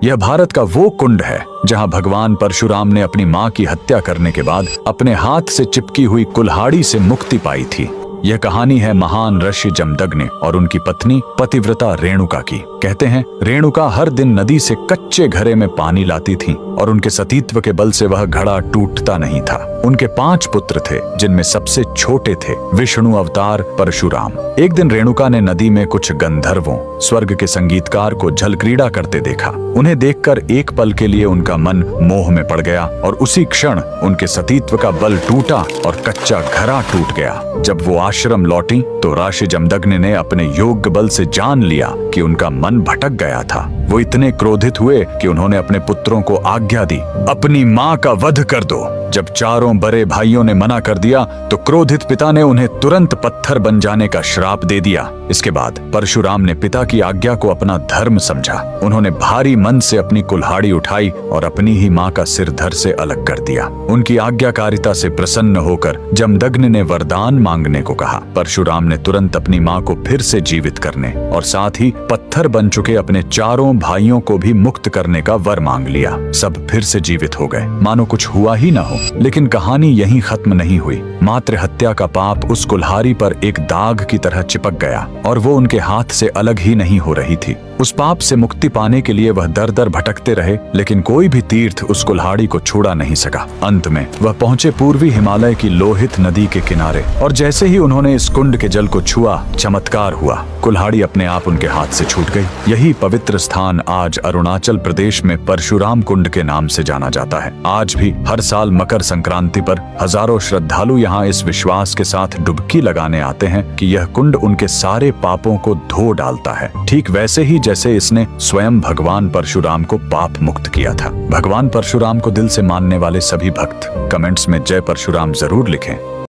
यह भारत का वो कुंड है जहां भगवान परशुराम ने अपनी मां की हत्या करने के बाद अपने हाथ से चिपकी हुई कुल्हाड़ी से मुक्ति पाई थी। यह कहानी है महान ऋषि जमदग्नि और उनकी पत्नी पतिव्रता रेणुका की। कहते हैं रेणुका हर दिन नदी से कच्चे घड़े में पानी लाती थी और उनके सतीत्व के बल से वह घड़ा टूटता नहीं था। उनके 5 पुत्र थे जिनमें सबसे छोटे थे विष्णु अवतार परशुराम। एक दिन रेणुका ने नदी में कुछ गंधर्वों स्वर्ग के संगीतकार को जल क्रीड़ा करते देखा। उन्हें देखकर एक पल के लिए उनका मन मोह में पड़ गया और उसी क्षण उनके सतीत्व का बल टूटा और कच्चा घड़ा टूट गया। जब वो आश्रम लौटी तो ऋषि जमदग्नि ने अपने योग्य बल से जान लिया कि उनका मन भटक गया था। वो इतने क्रोधित हुए कि उन्होंने अपने पुत्रों को आज्ञा दी, अपनी मां का वध कर दो। जब चारों बड़े भाइयों ने मना कर दिया तो क्रोधित पिता ने उन्हें तुरंत पत्थर बन जाने का श्राप दे दिया। इसके बाद परशुराम ने पिता की आज्ञा को अपना धर्म समझा। उन्होंने भारी मन से अपनी कुल्हाड़ी उठाई और अपनी ही मां का सिर धड़ से अलग कर दिया। उनकी आज्ञाकारिता से प्रसन्न होकर जमदग्नि ने वरदान मांगने को कहा। परशुराम ने तुरंत अपनी मां को फिर से जीवित करने और साथ ही पत्थर बन चुके अपने चारों भाइयों को भी मुक्त करने का वर मांग लिया। सब फिर से जीवित हो गए, मानो कुछ हुआ ही न हो। लेकिन कहानी यहीं खत्म नहीं हुई। मातृ हत्या का पाप उस कुल्हाड़ी पर एक दाग की तरह चिपक गया और वो उनके हाथ से अलग ही नहीं हो रही थी। उस पाप से मुक्ति पाने के लिए वह दर दर भटकते रहे, लेकिन कोई भी तीर्थ उस कुल्हाड़ी को छुड़ा नहीं सका। अंत में वह पहुंचे पूर्वी हिमालय की लोहित नदी के किनारे और जैसे ही उन्होंने इस कुंड के जल को छुआ, चमत्कार हुआ। कुल्हाड़ी अपने आप उनके हाथ से छूट गई। यही पवित्र स्थान आज अरुणाचल प्रदेश में परशुराम कुंड के नाम से जाना जाता है। आज भी हर साल मकर संक्रांति पर हजारों श्रद्धालु यहाँ इस विश्वास के साथ डुबकी लगाने आते हैं कि यह कुंड उनके सारे पापों को धो डालता है, ठीक वैसे ही जैसे इसने स्वयं भगवान परशुराम को पाप मुक्त किया था। भगवान परशुराम को दिल से मानने वाले सभी भक्त कमेंट्स में जय परशुराम जरूर लिखें।